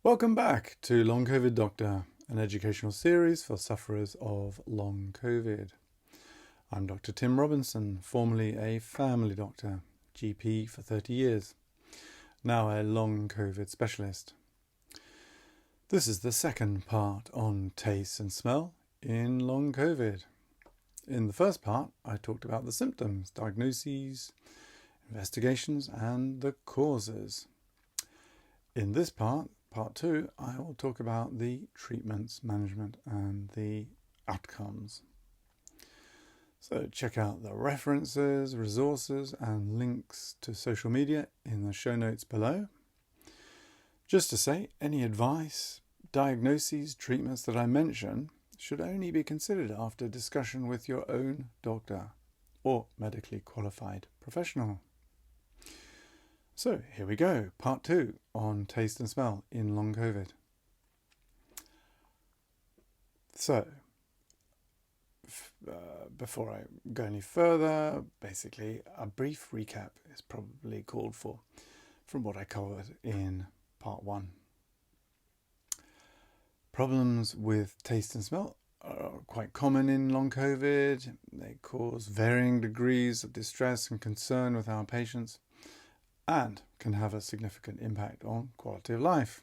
Welcome back to Long Covid Doctor, an educational series for sufferers of long Covid. I'm Dr. Tim Robinson, formerly a family doctor, GP for 30 years, now a long Covid specialist. This is the second part on taste and smell in long Covid. In the first part, I talked about the symptoms, diagnoses, investigations, and the causes. In this part 2, I will talk about the treatments, management, and the outcomes. So check out the references, resources, and links to social media in the show notes below. Just to say, any advice, diagnoses, treatments that I mention should only be considered after discussion with your own doctor or medically qualified professional. So here we go, part 2 on taste and smell in long Covid. So, before I go any further, basically a brief recap is probably called for from what I covered in part 1. Problems with taste and smell are quite common in long Covid. They cause varying degrees of distress and concern with our patients, and can have a significant impact on quality of life.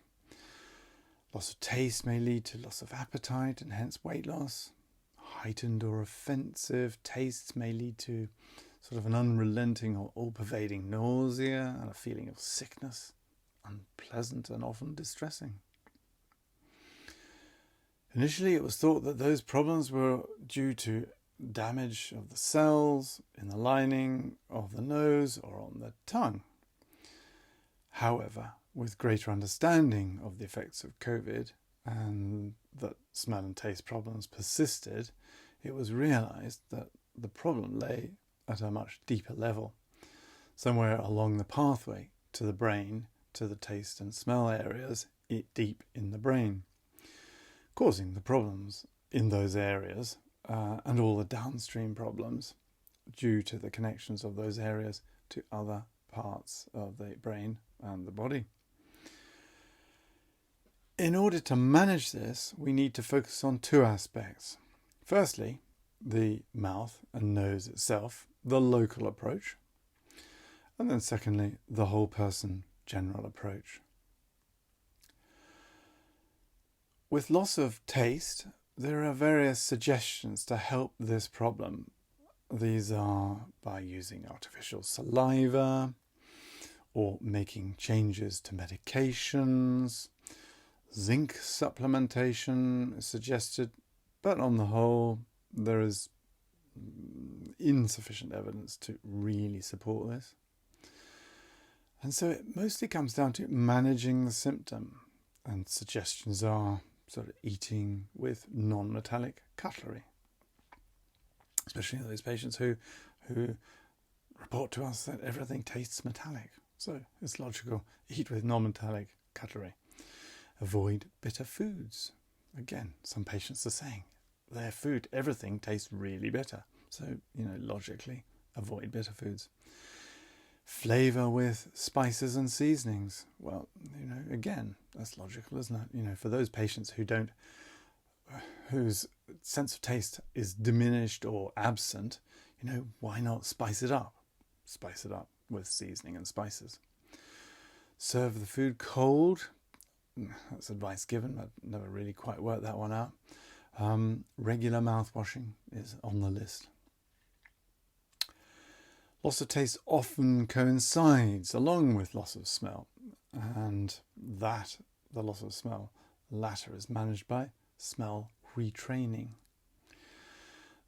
Loss of taste may lead to loss of appetite and hence weight loss. Heightened or offensive tastes may lead to sort of an unrelenting or all-pervading nausea and a feeling of sickness, unpleasant and often distressing. Initially, it was thought that those problems were due to damage of the cells in the lining of the nose or on the tongue. However, with greater understanding of the effects of Covid and that smell and taste problems persisted, it was realised that the problem lay at a much deeper level, somewhere along the pathway to the brain, to the taste and smell areas deep in the brain, causing the problems in those areas and all the downstream problems due to the connections of those areas to other parts of the brain and the body. In order to manage this, we need to focus on two aspects. Firstly, the mouth and nose itself, the local approach. And then secondly, the whole person general approach. With loss of taste, there are various suggestions to help this problem. These are by using artificial saliva, or making changes to medications. Zinc supplementation is suggested, but on the whole, there is insufficient evidence to really support this. And so it mostly comes down to managing the symptom, and suggestions are sort of eating with non-metallic cutlery, especially those patients who report to us that everything tastes metallic. So it's logical, eat with non-metallic cutlery. Avoid bitter foods. Again, some patients are saying their food, everything tastes really bitter. So, logically, avoid bitter foods. Flavour with spices and seasonings. Well, again, that's logical, isn't it? For those patients whose sense of taste is diminished or absent, why not spice it up? Spice it up with seasoning and spices. Serve the food cold. That's advice given, but never really quite worked that one out. Regular mouth washing is on the list. Loss of taste often coincides along with loss of smell, and the loss of smell latter is managed by smell retraining.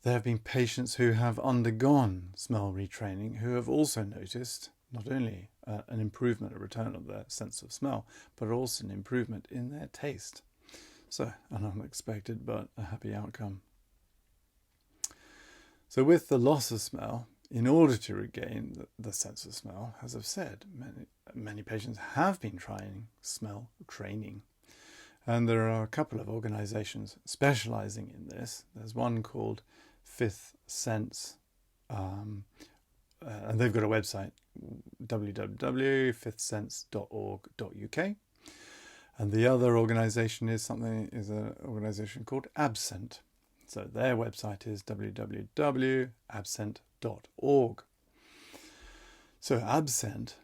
There have been patients who have undergone smell retraining who have also noticed not only an improvement, a return of their sense of smell, but also an improvement in their taste. So, an unexpected but a happy outcome. So with the loss of smell, in order to regain the sense of smell, as I've said, many patients have been trying smell training. And there are a couple of organisations specialising in this. There's one called Fifth Sense, and they've got a website, www.fifthsense.org.uk. And the other organisation is an organisation called Absent. So their website is www.absent.org. So Absent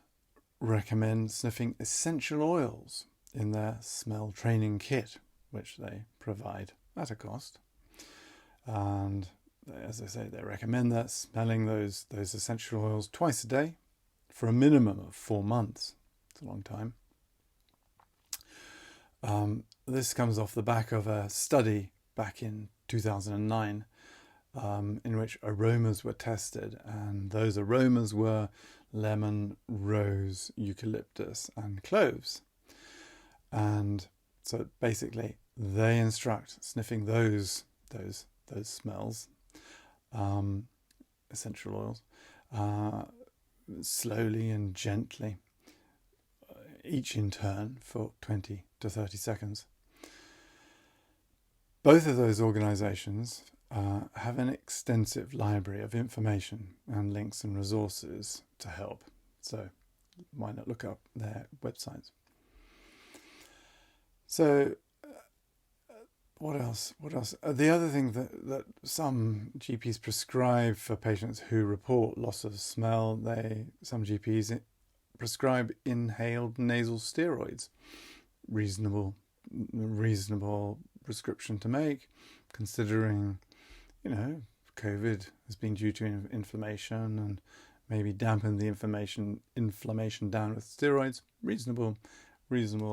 recommends sniffing essential oils in their smell training kit, which they provide at a cost. And as I say, they recommend that smelling those essential oils twice a day for a minimum of 4 months. It's a long time. This comes off the back of a study back in 2009 in which aromas were tested, and those aromas were lemon, rose, eucalyptus and cloves. And so basically they instruct sniffing those smells, essential oils, slowly and gently, each in turn for 20 to 30 seconds. Both of those organisations have an extensive library of information and links and resources to help. So why not look up their websites? So what else? The other thing that some GPs prescribe for patients who report loss of smell, some GPs prescribe inhaled nasal steroids. Reasonable prescription to make, considering, COVID has been due to inflammation, and maybe dampen the inflammation down with steroids. Reasonable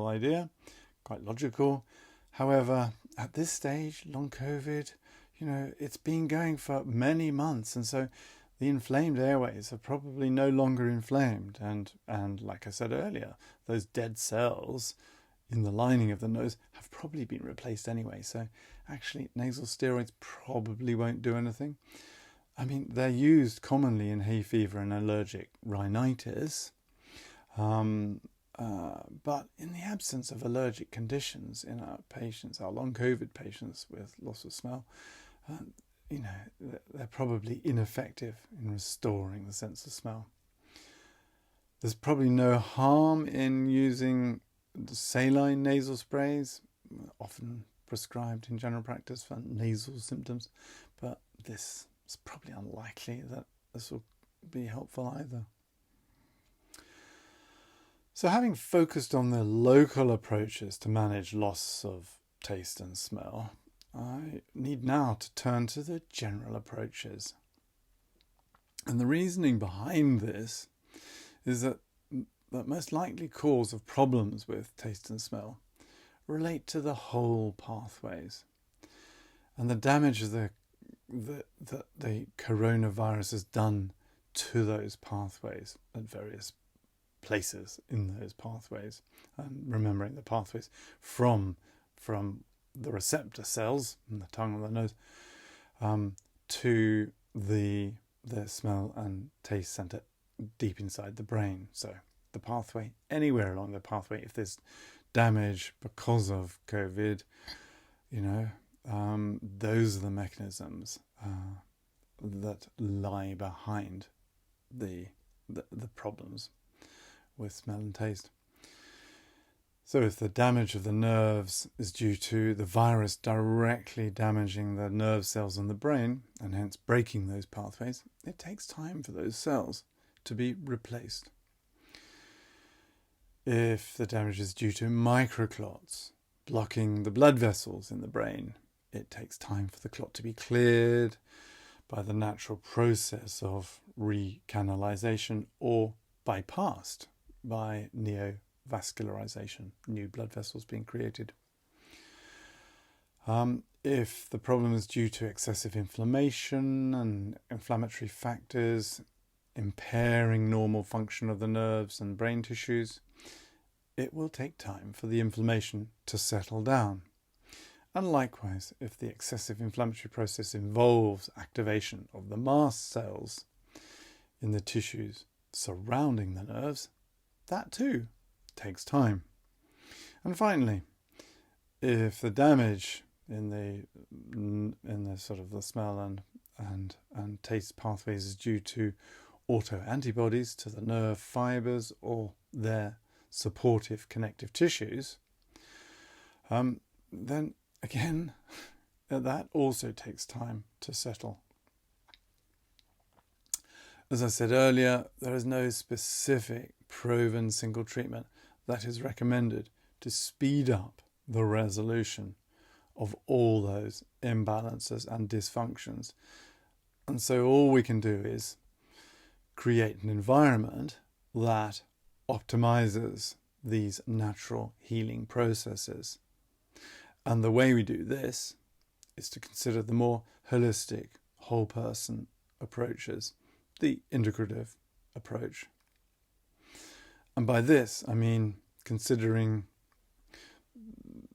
idea, quite logical. However, at this stage, long COVID, it's been going for many months, and so the inflamed airways are probably no longer inflamed, and like I said earlier, those dead cells in the lining of the nose have probably been replaced anyway. So actually nasal steroids probably won't do anything. I mean, they're used commonly in hay fever and allergic rhinitis, but in the absence of allergic conditions in our long COVID patients with loss of smell, they're probably ineffective in restoring the sense of smell. There's probably no harm in using the saline nasal sprays, often prescribed in general practice for nasal symptoms, but this is probably unlikely that this will be helpful either. So having focused on the local approaches to manage loss of taste and smell, I need now to turn to the general approaches. And the reasoning behind this is that the most likely cause of problems with taste and smell relate to the whole pathways, and the damage that the coronavirus has done to those pathways at various places in those pathways, and remembering the pathways from the receptor cells in the tongue or the nose to the smell and taste centre deep inside the brain. So the pathway, anywhere along the pathway, if there's damage because of COVID, those are the mechanisms that lie behind the problems with smell and taste. So if the damage of the nerves is due to the virus directly damaging the nerve cells in the brain and hence breaking those pathways, it takes time for those cells to be replaced. If the damage is due to microclots blocking the blood vessels in the brain, it takes time for the clot to be cleared by the natural process of recanalization or bypassed by neovascularization, new blood vessels being created. If the problem is due to excessive inflammation and inflammatory factors impairing normal function of the nerves and brain tissues, it will take time for the inflammation to settle down. And likewise, if the excessive inflammatory process involves activation of the mast cells in the tissues surrounding the nerves, that too takes time. And finally, if the damage in the sort of the smell and taste pathways is due to autoantibodies to the nerve fibers or their supportive connective tissues, then again, that also takes time to settle. As I said earlier, there is no specific proven single treatment that is recommended to speed up the resolution of all those imbalances and dysfunctions. And so all we can do is create an environment that optimizes these natural healing processes. And the way we do this is to consider the more holistic, whole person approaches, the integrative approach. And by this, I mean considering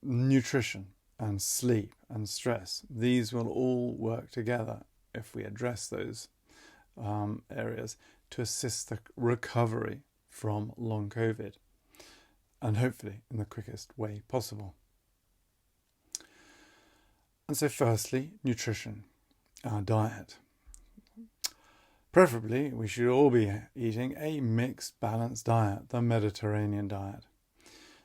nutrition and sleep and stress. These will all work together if we address those areas to assist the recovery from long COVID, and hopefully in the quickest way possible. And so firstly, nutrition, our diet. Preferably, we should all be eating a mixed, balanced diet, the Mediterranean diet,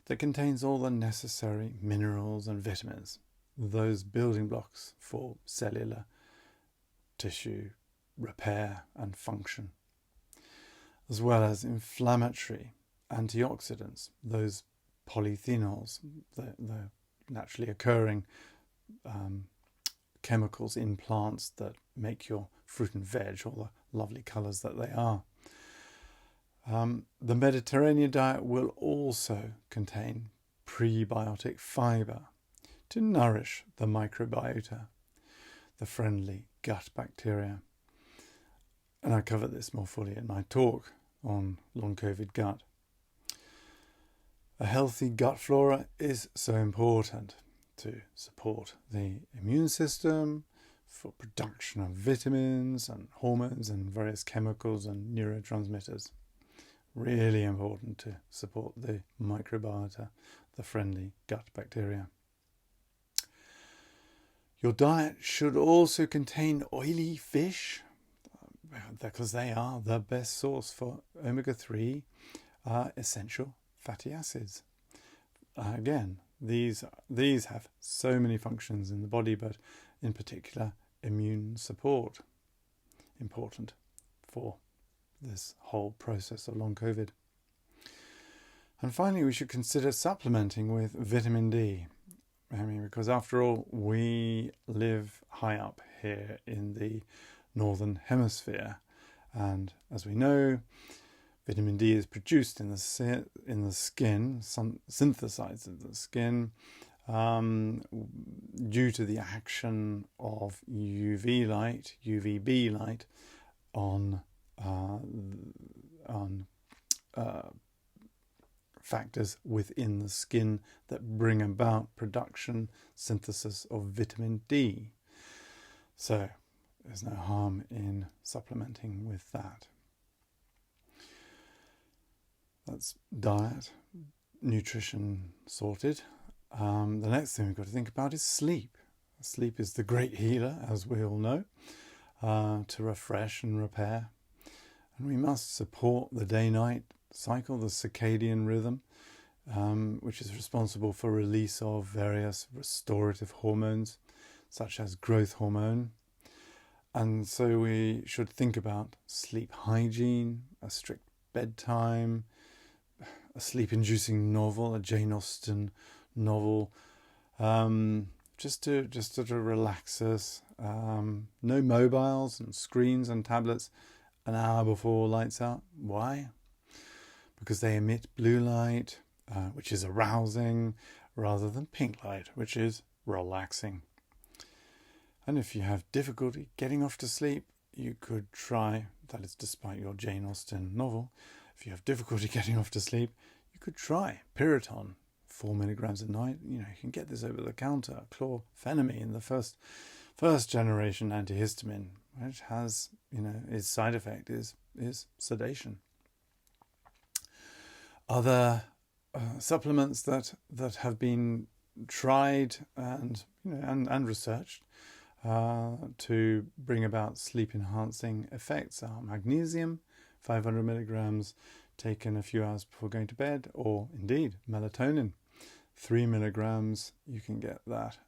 that contains all the necessary minerals and vitamins, those building blocks for cellular tissue repair and function, as well as inflammatory antioxidants, those polyphenols, the naturally occurring chemicals in plants that make your fruit and veg all the lovely colours that they are. The Mediterranean diet will also contain prebiotic fibre to nourish the microbiota, the friendly gut bacteria. And I cover this more fully in my talk on long COVID gut. A healthy gut flora is so important to support the immune system, for production of vitamins and hormones and various chemicals and neurotransmitters. Really important to support the microbiota, the friendly gut bacteria. Your diet should also contain oily fish, because they are the best source for omega-3 essential fatty acids. Again, these have so many functions in the body, but in particular immune support, important for this whole process of long COVID. And finally, we should consider supplementing with vitamin D. Because after all, we live high up here in the Northern Hemisphere, and as we know, vitamin D is produced in the skin, synthesized in the skin, due to the action of UVB light on factors within the skin that bring about production, synthesis of vitamin D. So there's no harm in supplementing with that. That's diet, nutrition sorted. The next thing we've got to think about is sleep. Sleep is the great healer, as we all know, to refresh and repair. And we must support the day-night cycle, the circadian rhythm, which is responsible for release of various restorative hormones, such as growth hormone. And so we should think about sleep hygiene, a strict bedtime, a sleep-inducing novel, a Jane Austen novel, just to relax us. No mobiles and screens and tablets an hour before lights out. Why? Because they emit blue light, which is arousing, rather than pink light, which is relaxing. And if you have difficulty getting off to sleep, you could try, that is despite your Jane Austen novel, if you have difficulty getting off to sleep, you could try Piriton, 4 milligrams a night. You can get this over the counter. Chlorphenamine, the first generation antihistamine, which has, its side effect is sedation. Other supplements that have been tried and researched to bring about sleep enhancing effects are magnesium, 500 milligrams taken a few hours before going to bed, or indeed melatonin, 3 milligrams. You can get that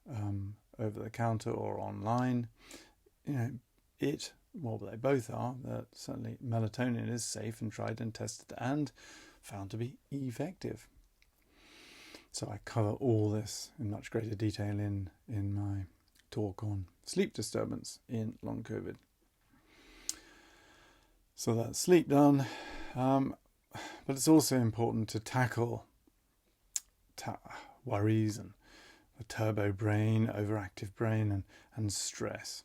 over the counter or online. Well, they both are. Certainly melatonin is safe and tried and tested and found to be effective. So I cover all this in much greater detail in my talk on sleep disturbance in long COVID. So that's sleep done. But it's also important to tackle worries and the turbo brain, overactive brain, and stress.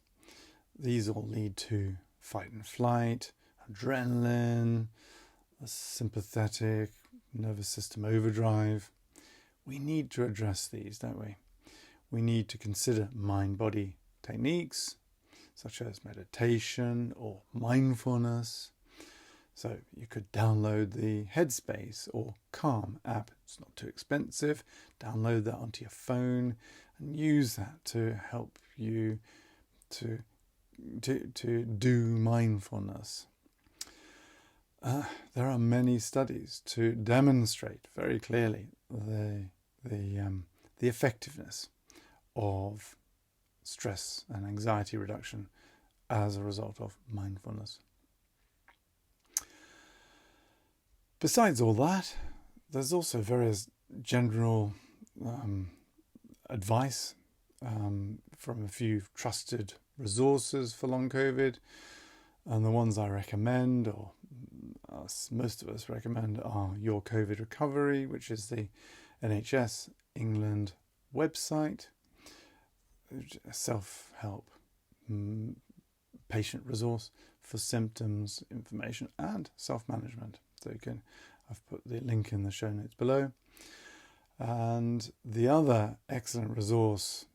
These all lead to fight and flight, adrenaline, a sympathetic nervous system overdrive. We need to address these, don't we? We need to consider mind-body techniques such as meditation or mindfulness. So you could download the Headspace or Calm app. It's not too expensive. Download that onto your phone and use that to help you to do mindfulness. There are many studies to demonstrate very clearly the effectiveness of stress and anxiety reduction as a result of mindfulness. Besides all that, there's also various general advice from a few trusted resources for long COVID, and the ones I recommend, or most of us recommend, are Your COVID Recovery, which is the NHS England website, a self-help patient resource for symptoms, information, and self-management. So I've put the link in the show notes below. And the other excellent resource,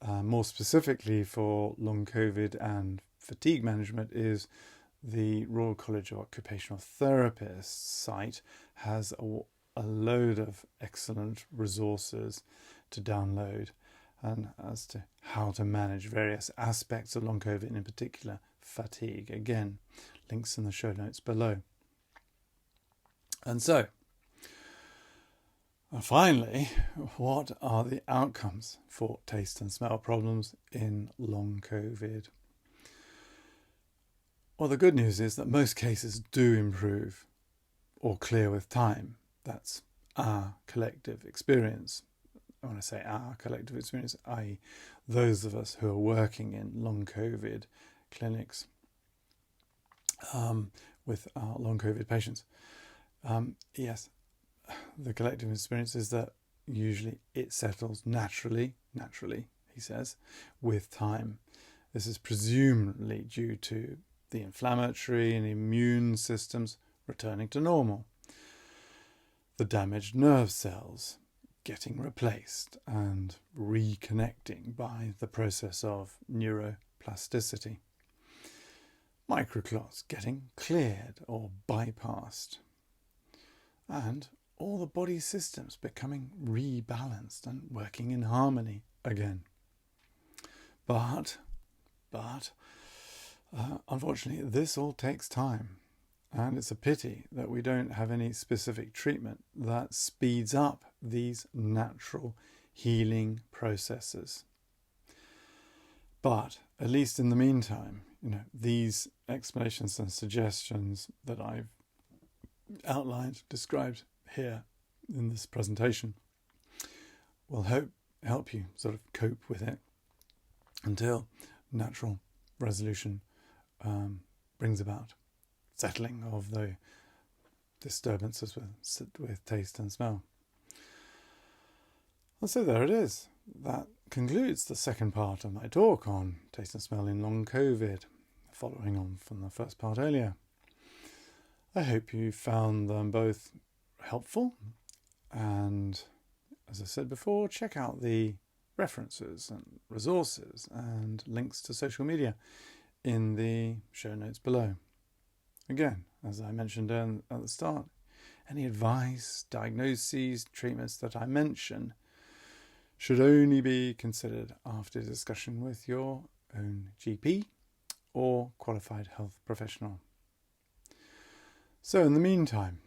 more specifically for long COVID and fatigue management, is the Royal College of Occupational Therapists site. Has a load of excellent resources to download, and as to how to manage various aspects of long COVID, and in particular fatigue. Again, links in the show notes below. And so, finally, what are the outcomes for taste and smell problems in long COVID? Well, the good news is that most cases do improve or clear with time. That's our collective experience. When I say our collective experience, i.e. those of us who are working in long COVID clinics with our long COVID patients. Yes, the collective experience is that usually it settles naturally, he says, with time. This is presumably due to the inflammatory and immune systems returning to normal, the damaged nerve cells getting replaced and reconnecting by the process of neuroplasticity, microclots getting cleared or bypassed, and all the body systems becoming rebalanced and working in harmony again. But unfortunately, this all takes time, and it's a pity that we don't have any specific treatment that speeds up these natural healing processes. But at least in the meantime, these explanations and suggestions that I've outlined, described here in this presentation, will help you sort of cope with it until natural resolution brings about settling of the disturbances with taste and smell. And so there it is. That concludes the second part of my talk on taste and smell in long COVID, following on from the first part earlier. I hope you found them both helpful, and as I said before, check out the references and resources and links to social media in the show notes below. Again, as I mentioned at the start, any advice, diagnoses, treatments that I mention should only be considered after discussion with your own GP or qualified health professional. So in the meantime,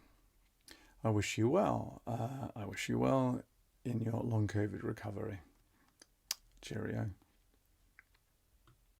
I wish you well. I wish you well in your long COVID recovery. Cheerio.